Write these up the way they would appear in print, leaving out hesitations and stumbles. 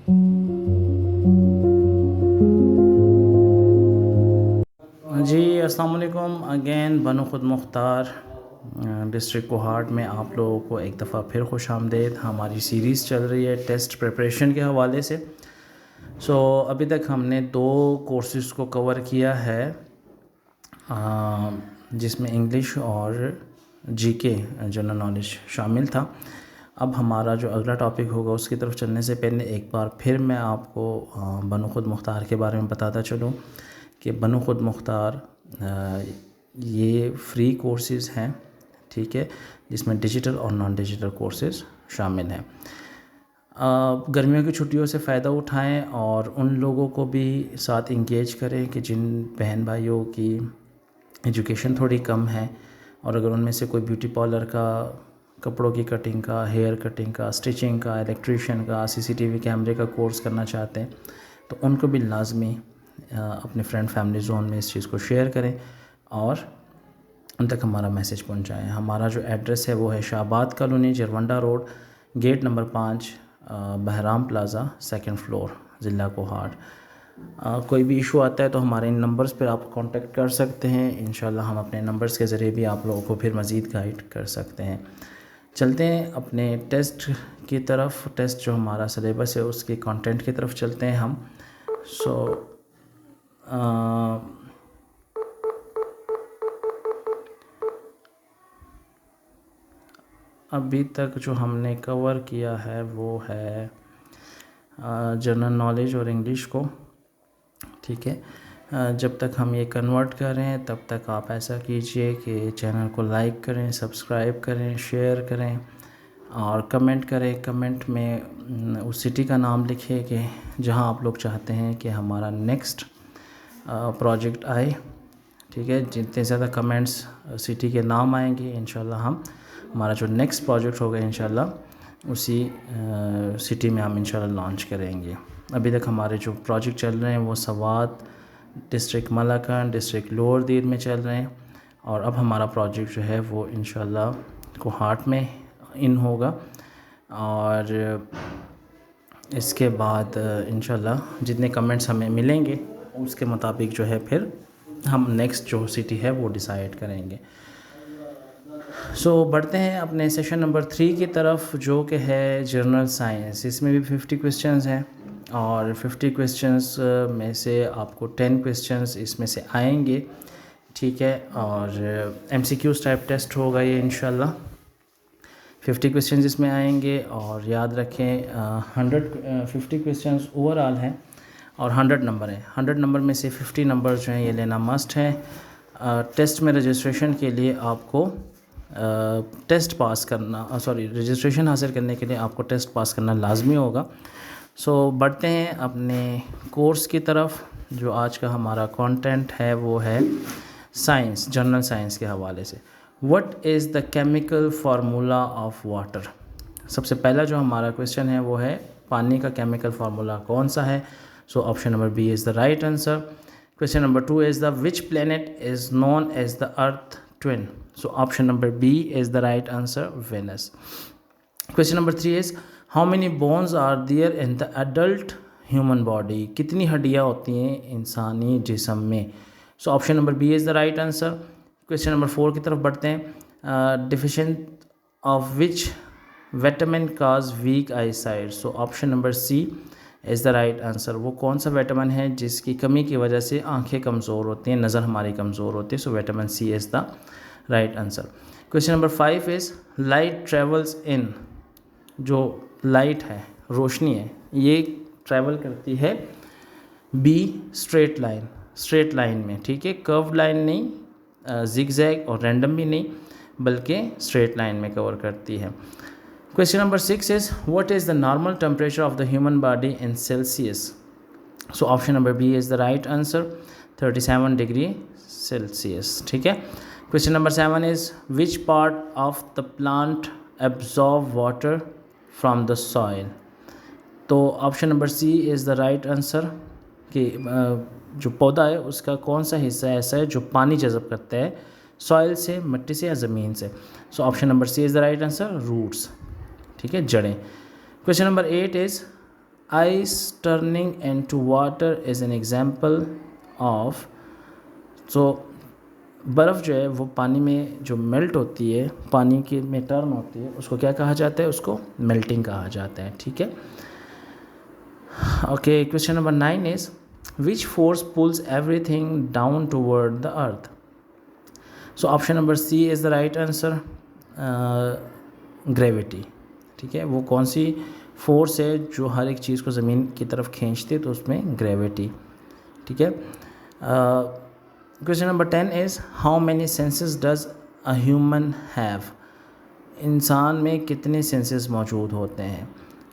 जी अस्सलाम वालेकुम अगेन बनो खुद मुख्तार डिस्ट्रिक्ट कोहाट में आप लोगों को एक दफ़ा फिर खुश आमदेद। हमारी सीरीज़ चल रही है टेस्ट प्रिपरेशन के हवाले से। अभी तक हमने 2 कोर्सेज़ को कवर किया है, जिसमें इंग्लिश और जीके जनरल नॉलेज शामिल था। अब हमारा जो अगला टॉपिक होगा उसकी तरफ चलने से पहले एक बार फिर मैं आपको बनो खुद मुख्तार के बारे में बताता चलूँ कि बनो खुद मुख्तार ये फ्री कोर्सेज़ हैं, ठीक है, जिसमें डिजिटल और नॉन डिजिटल कोर्सेज़ शामिल हैं। गर्मियों की छुट्टियों से फ़ायदा उठाएं और उन लोगों को भी साथ इंगेज करें कि जिन बहन भाइयों की एजुकेशन थोड़ी कम है, और अगर उनमें से कोई ब्यूटी पार्लर का, कपड़ों की कटिंग का, हेयर कटिंग का, स्टिचिंग का, इलेक्ट्रीशियन का, सीसीटीवी कैमरे का कोर्स करना चाहते हैं तो उनको भी लाजमी अपने फ्रेंड फैमिली जोन में इस चीज़ को शेयर करें और उन तक हमारा मैसेज पहुंचाएं। हमारा जो एड्रेस है वो है Shahbad colony, Jarwanda road, gate number 5, Bahram plaza, 2nd floor, ज़िला कोहाट। कोई भी इशू आता है तो हमारे इन नंबर्स पर आप कांटेक्ट कर सकते हैं। इंशाल्लाह हम अपने नंबर्स के ज़रिए भी आप लोगों को फिर मज़ीद गाइड कर सकते हैं। चलते हैं अपने टेस्ट की तरफ। टेस्ट जो हमारा सिलेबस है उसके कंटेंट की तरफ चलते हैं हम। अभी तक जो हमने कवर किया है वो है जनरल नॉलेज और इंग्लिश को, ठीक है। जब तक हम ये कन्वर्ट कर रहे हैं तब तक आप ऐसा कीजिए कि चैनल को लाइक करें, सब्सक्राइब करें, शेयर करें और कमेंट करें। कमेंट में उस सिटी का नाम लिखिए कि जहां आप लोग चाहते हैं कि हमारा नेक्स्ट प्रोजेक्ट आए, ठीक है। जितने ज़्यादा कमेंट्स सिटी के नाम आएंगे इंशाल्लाह हम हमारा जो नेक्स्ट प्रोजेक्ट होगा इंशाल्लाह उसी सिटी में हम इंशाल्लाह लॉन्च करेंगे। अभी तक हमारे जो प्रोजेक्ट चल रहे हैं वो सवात, डिस्ट्रिक्ट मलाकन, डिस्ट्रिक्ट लोअर दीर में चल रहे हैं, और अब हमारा प्रोजेक्ट जो है वो इंशाल्लाह कोहाट में इन होगा। और इसके बाद इंशाल्लाह जितने कमेंट्स हमें मिलेंगे उसके मुताबिक जो है फिर हम नेक्स्ट जो सिटी है वो डिसाइड करेंगे। बढ़ते हैं अपने सेशन नंबर 3 की तरफ, जो कि है जनरल साइंस। इसमें भी 50 क्वेश्चंस हैं और 50 क्वेश्चंस में से आपको 10 क्वेश्चंस इसमें से आएंगे, ठीक है। और MCQs टाइप टेस्ट होगा ये इंशाल्लाह। 50 क्वेश्चंस इसमें आएंगे और याद रखें 50 क्वेश्चंस ओवरऑल हैं और 100 नंबर हैं। 100 नंबर में से 50 नंबर जो हैं ये लेना मस्ट है। टेस्ट में रजिस्ट्रेशन के लिए आपको रजिस्ट्रेशन हासिल करने के लिए आपको टेस्ट पास करना लाजमी होगा। बढ़ते हैं अपने कोर्स की तरफ। जो आज का हमारा कंटेंट है वो है साइंस, जनरल साइंस के हवाले से। What is the chemical formula of water. सबसे पहला जो हमारा क्वेश्चन है वो है पानी का केमिकल फार्मूला कौन सा है। Option number B is the right answer. Question number 2 is the which planet is known as the Earth twin. Option number B is the right answer, Venus. Question number 3 is how many bones are there in the adult human body. कितनी हड्डियाँ होती हैं इंसानी जिस्म में। Option number B is the right answer. Question number 4 की तरफ बढ़ते हैं। Deficient of which vitamin cause weak eyesight. Option number C is the right answer. वो कौन सा विटामिन है जिसकी कमी की वजह से आंखें कमज़ोर होती हैं, नज़र हमारी कमज़ोर होती है। Vitamin C is the right answer. Question number 5 is light travels in. जो लाइट है, रोशनी है, ये ट्रैवल करती है बी स्ट्रेट लाइन में, ठीक है। कर्व्ड लाइन नहीं, जिगजैग और रैंडम भी नहीं, बल्कि स्ट्रेट लाइन में कवर करती है। Question number 6 is what is the normal temperature of the human body in Celsius. Option number B is the right answer, 37 degree Celsius, ठीक है। Question number 7 is which part of the plant absorb water from the soil. Option number C is the right answer कि जो पौधा है उसका कौन सा हिस्सा ऐसा है जो पानी जज़ब करता है सॉइल से, मिट्टी से या ज़मीन से। Option number C is the right answer, roots, ठीक है, जड़ें। Question number 8 is ice turning into water is an example of. So बर्फ़ जो है वो पानी में जो मेल्ट होती है, पानी के में टर्न होती है, उसको क्या कहा जाता है? उसको मेल्टिंग कहा जाता है। ठीक है, okay. Question number 9 is which force pulls everything down toward the Earth? So option number C is the right answer, gravity. ठीक है, वो कौन सी फोर्स है जो हर एक चीज़ को ज़मीन की तरफ खींचती है? तो उसमें ग्रेविटी। ठीक है, question number 10 is how many senses does a human have? इंसान में कितने सेंसेस मौजूद होते हैं?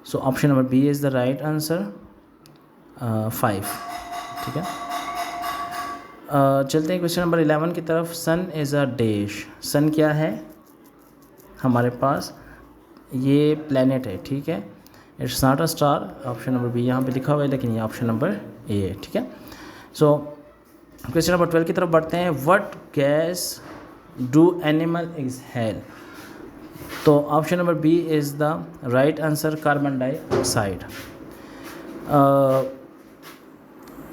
So option number B is the right answer, 5। ठीक है, चलते हैं क्वेश्चन नंबर 11 की तरफ। सन इज़ अ डैश। सन क्या है हमारे पास? ये प्लैनेट है। ठीक है, it's not a star. Option number B यहाँ पे लिखा हुआ है, लेकिन ये ऑप्शन नंबर ए है। ठीक है, सो क्वेश्चन नंबर 12 की तरफ बढ़ते हैं। What gas do animal exhale? तो option number B is the right answer, carbon dioxide.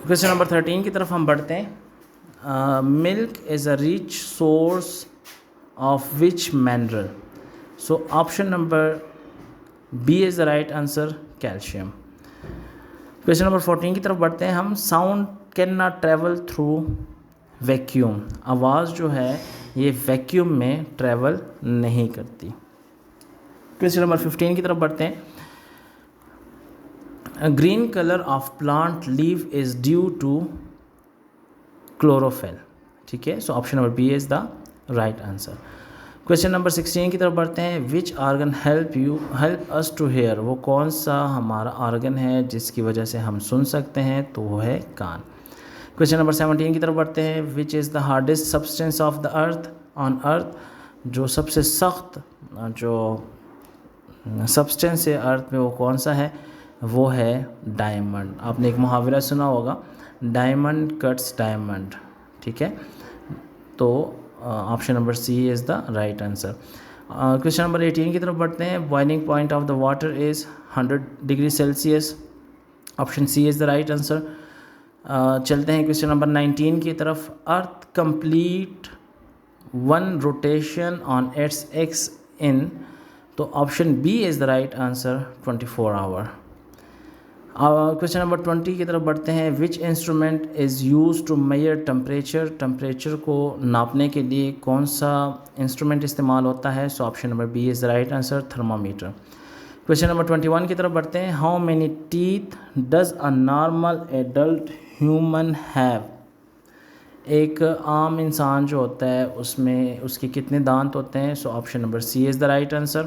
Question number 13 की तरफ हम बढ़ते हैं। Milk is a rich source of which mineral? So option number B is the right answer, calcium. Question number 14 की तरफ बढ़ते हैं हम। Sound can not travel through vacuum. आवाज़ जो है ये वैक्यूम में ट्रैवल नहीं करती। क्वेश्चन नंबर 15 की तरफ बढ़ते हैं। Green colour of plant leave is due to chlorophyll. ठीक है, so option number B is the right answer. Question number 16 की तरफ बढ़ते हैं। Which organ help us to hear? वो कौन सा हमारा आर्गन है जिसकी वजह से हम सुन सकते हैं? तो वो है कान। क्वेश्चन नंबर 17 की तरफ बढ़ते हैं। विच is the hardest substance of the earth on earth? जो सबसे सख्त जो सब्सटेंस है अर्थ में वो कौन सा है? वो है डायमंड। आपने एक मुहावरा सुना होगा, डायमंड कट्स डायमंड। ठीक है, तो option number C is the right answer. Question number 18 की तरफ बढ़ते हैं। Boiling point of the water is 100 degree Celsius. Option C is the right answer. चलते हैं क्वेश्चन नंबर 19 की तरफ। Earth complete one rotation on its axis? तो option B is the right answer, 24 hour. Question number 20 की तरफ बढ़ते हैं। Which instrument is use to measure temperature? Temperature को नापने के लिए कौन सा इंस्ट्रूमेंट इस्तेमाल होता है? So option number B is the right answer, thermometer. Question number 21 की तरफ बढ़ते हैं। How many teeth does a normal adult human have? एक आम इंसान जो होता है उसमें उसके कितने दांत होते हैं? So option number C is the right answer.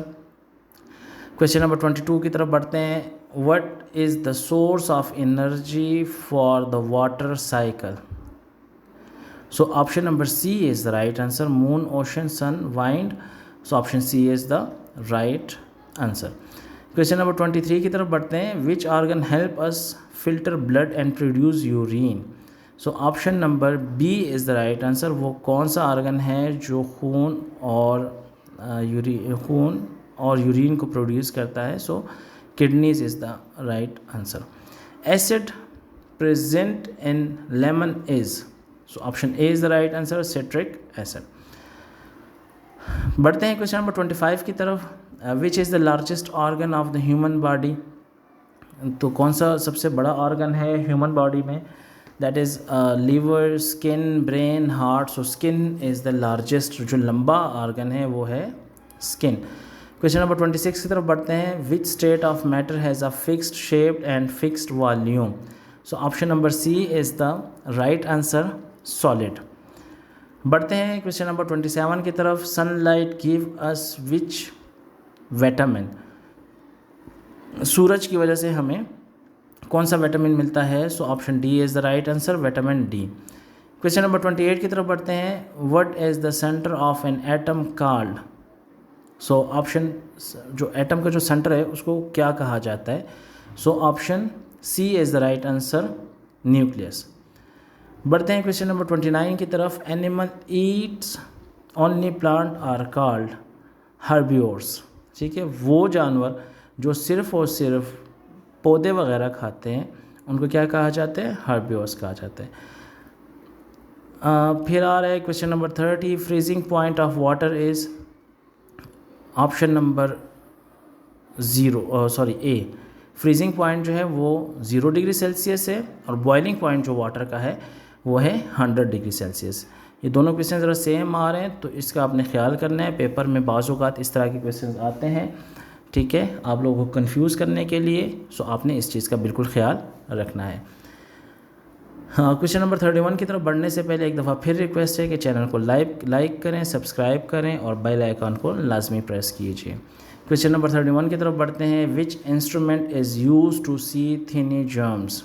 Question number 22 की तरफ बढ़ते हैं। What is the source of energy for the water cycle? So option number C is the right answer, moon, ocean, sun, wind. So option C is the right answer. Question number 23 की तरफ बढ़ते हैं। Which organ help us filter blood and produce urine? So option number B is the right answer. वो कौन सा argon है जो खून और यूरिन को प्रोड्यूस करता है? So kidneys is the right answer. Acid present in lemon is? So option A is the right answer, citric acid. बढ़ते हैं क्वेश्चन नंबर 25 की तरफ। Which is the largest organ of the human body? तो कौन सा सबसे बड़ा organ है ह्यूमन बॉडी में? That is liver, skin, brain, heart. So skin is the largest, जो लंबा ऑर्गन है वो है स्किन। क्वेश्चन नंबर 26 की तरफ बढ़ते हैं। Which state of matter has a fixed shape and fixed volume? So option number C is the right answer, solid. बढ़ते हैं क्वेश्चन नंबर 27 की तरफ। Sunlight give us which vitamin? सूरज की वजह से हमें कौन सा विटामिन मिलता है? So option D is the right answer, vitamin D. Question number 28 की तरफ बढ़ते हैं। What is the centre of an atom called? So option, जो एटम का जो सेंटर है उसको क्या कहा जाता है? So option C is the right answer, nucleus. बढ़ते हैं क्वेश्चन नंबर 29 की तरफ। Animal eats only plant are called herbivores. ठीक है, वो जानवर जो सिर्फ और सिर्फ पौधे वगैरह खाते हैं उनको क्या कहा जाता है, हर्बिवोर्स कहा जाता है। फिर आ रहा है question number 30, freezing point of water is option number A. Freezing point जो है वो 0 डिग्री सेल्सियस है और बॉइलिंग पॉइंट जो वाटर का है वो है 100 डिग्री सेल्सियस। ये दोनों क्वेश्चन ज़रा सेम आ रहे हैं तो इसका आपने ख्याल करना है। पेपर में बाज़ औक़ात इस तरह के क्वेश्चन आते हैं, ठीक है, आप लोगों को कंफ्यूज करने के लिए। सो आपने इस चीज़ का बिल्कुल ख्याल रखना है। हाँ, क्वेश्चन नंबर 31 की तरफ बढ़ने से पहले एक दफ़ा फिर रिक्वेस्ट है कि चैनल को लाइक करें, सब्सक्राइब करें और बेल आइकन को लाजमी प्रेस कीजिए। क्वेश्चन नंबर 31 की तरफ बढ़ते हैं। Which instrument is use to see tiny germs.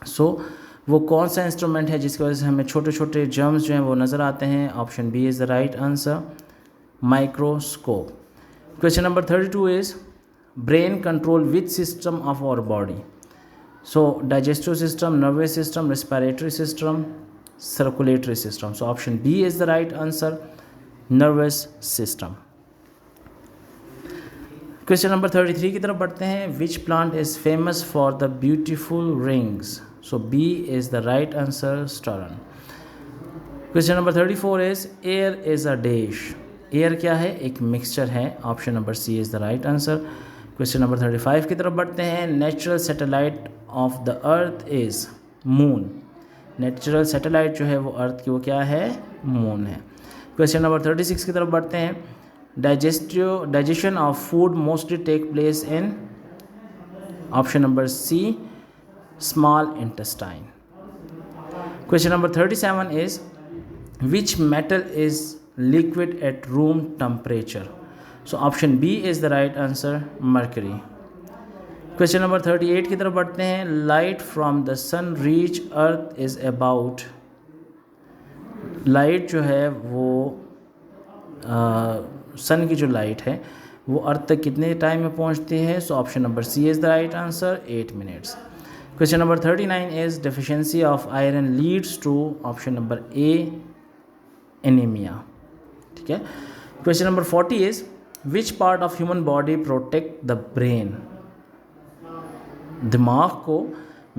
So वो कौन सा इंस्ट्रूमेंट है जिसकी वजह से हमें छोटे छोटे जर्म्स जो हैं वो नज़र आते हैं। Option B is the right answer, microscope. Question number 32 is brain control which system of our body. So digestive system, nervous system, respiratory system, circulatory system. So option B is the right answer, nervous system. Question number 33 की तरफ बढ़ते हैं। Which plant is famous for the beautiful rings. So B is the right answer, Saturn. Question number 34 is air is a dash. Air क्या है, एक mixture है। Option number C is the right answer. Question number 35 की तरफ बढ़ते हैं। Natural satellite of the Earth is moon. Natural satellite जो है वो अर्थ की वो क्या है, मून है। क्वेश्चन नंबर 36 की तरफ बढ़ते हैं। Digestion of food mostly take place in, option number C, small intestine. Question number 37 is which metal is liquid at room temperature. So option B is the right answer, mercury. Question number 38 की तरफ बढ़ते हैं। Light from the sun reach Earth is about. Light जो है वो सन की जो light है वो अर्थ तक कितने टाइम में पहुंचती है। So option number C is the right answer, 8 minutes. Question number 39 is deficiency of iron leads to, option number A, anaemia. ठीक है। Question number 40 is which part of human body protect the brain. दिमाग को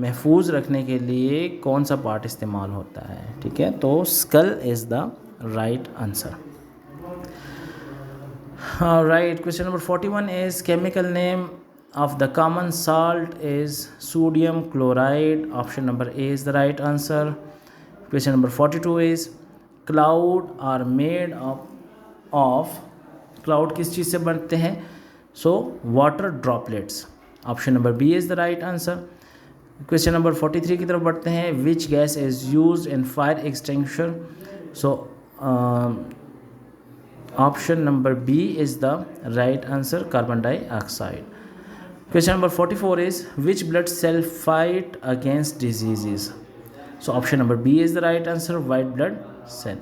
महफूज रखने के लिए कौन सा पार्ट इस्तेमाल होता है। ठीक है, तो skull is the right answer. Right, question number 41 is chemical name of the common salt is sodium chloride. Option number A is the right answer. Question number 42 is cloud are made of cloud किस चीज़ से बनते हैं। So water droplets. Option number B is the right answer. Question number 43 की तरफ बढ़ते हैं। Which gas is used in fire extinguisher? So option number B is the right answer, carbon dioxide. Question number 44 is which blood cell fight against diseases. So option number B is the right answer, white blood cell.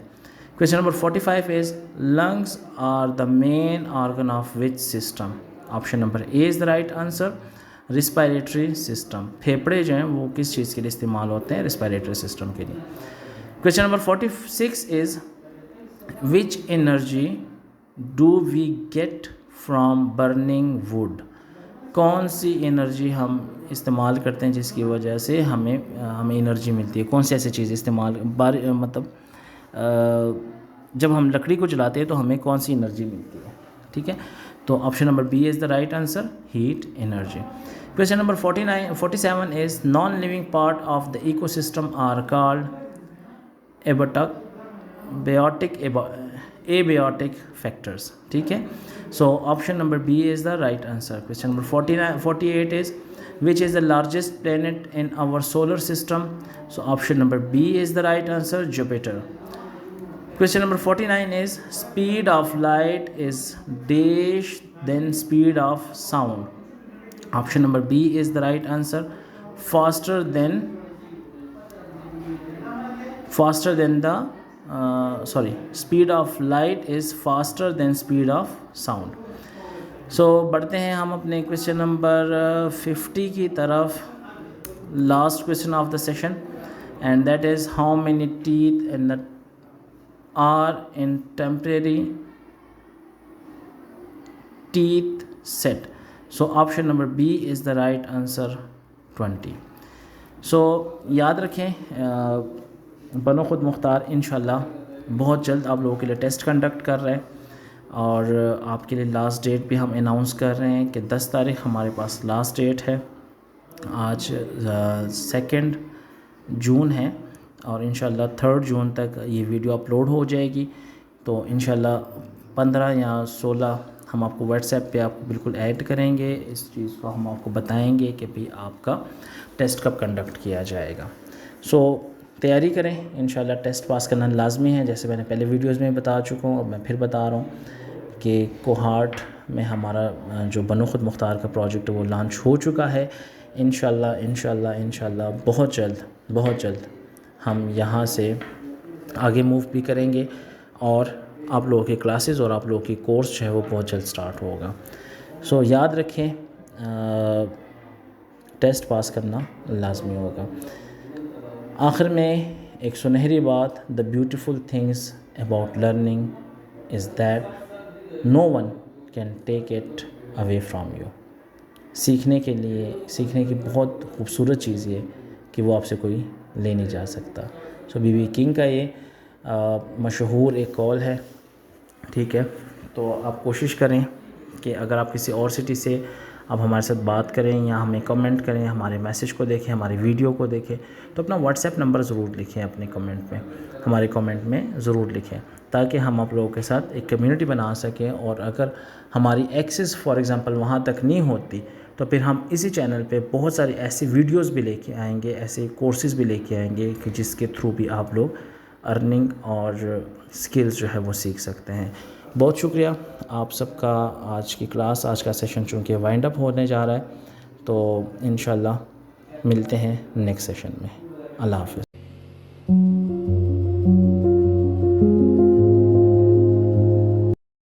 Question number 45 is lungs are the main organ of which system. Option number A is the right answer, respiratory system. फेफड़े जो हैं वो किस चीज़ के लिए इस्तेमाल होते हैं, respiratory system के लिए। Question number 46 is which energy do we get from burning wood. कौन सी एनर्जी हम इस्तेमाल करते हैं जिसकी वजह से हमें एनर्जी मिलती है। कौन सी ऐसी चीज़ इस्तेमाल मतलब जब हम लकड़ी को जलाते हैं तो हमें कौन सी एनर्जी मिलती है। ठीक है, तो option number B is the right answer, heat energy. Question number 47 is non living part of the ecosystem are called abiotic factors. ठीक है, so option number B is the right answer. Question number 48 is which is the largest planet in our solar system. So option number B is the right answer, Jupiter. Question number 49 is speed of light is dash then speed of sound. Option number B is the right answer, faster than the speed of light is faster than speed of sound. So बढ़ते हैं हम अपने question number 50 की तरफ, last question of the session, and that is how many teeth in the are in temporary teeth set. So option number B is the right answer 20। So याद रखें बनो खुद मुख्तार इंशाल्लाह बहुत जल्द आप लोगों के लिए टेस्ट कंडक्ट कर रहे हैं और आपके लिए लास्ट डेट भी हम अनाउंस कर रहे हैं कि 10 तारीख हमारे पास लास्ट डेट है। आज 2 जून है और इंशाल्लाह 3 जून तक ये वीडियो अपलोड हो जाएगी। तो इंशाल्लाह 15 या 16 हम आपको व्हाट्सएप पे आपको बिल्कुल ऐड करेंगे, इस चीज़ को हम आपको बताएंगे कि भाई आपका टेस्ट कब कंडक्ट किया जाएगा। सो तैयारी करें, इंशाल्लाह टेस्ट पास करना लाजमी है। जैसे मैंने पहले वीडियोज़ में बता चुका हूँ, अब मैं फिर बता रहा हूँ कि कोहार्ट में हमारा जो बनो खुद मुख्तार का प्रोजेक्ट है वो लॉन्च हो चुका है। इंशाल्लाह बहुत जल्द हम यहाँ से आगे मूव भी करेंगे और आप लोगों की क्लासेस और आप लोगों की कोर्स जो है वो बहुत जल्द स्टार्ट होगा। सो याद रखें टेस्ट पास करना लाजमी होगा। आखिर में एक सुनहरी बात, the beautiful things about learning is that no one can take it away from you. सीखने की बहुत खूबसूरत चीज़ ये कि वो आपसे कोई ले नहीं जा सकता। सो बीबी किंग का ये मशहूर एक कॉल है, ठीक है। तो आप कोशिश करें कि अगर आप किसी और सिटी से आप हमारे साथ बात करें या हमें कमेंट करें, हमारे मैसेज को देखें, हमारी वीडियो को देखें, तो अपना व्हाट्सएप नंबर ज़रूर लिखें अपने कमेंट में, हमारे कमेंट में ज़रूर लिखें ताकि हम आप लोगों के साथ एक कम्युनिटी बना सकें। और अगर हमारी एक्सेस फॉर एग्ज़ाम्पल वहाँ तक नहीं होती तो फिर हम इसी चैनल पे बहुत सारी ऐसी वीडियोस भी लेके आएंगे, ऐसे कोर्सेज़ भी लेके आएंगे कि जिसके थ्रू भी आप लोग अर्निंग और स्किल्स जो है वो सीख सकते हैं। बहुत शुक्रिया आप सबका। आज की क्लास, आज का सेशन चूँकि वाइंड अप होने जा रहा है, तो इंशाल्लाह मिलते हैं नेक्स्ट सेशन में। अल्लाह हाफ़िज़।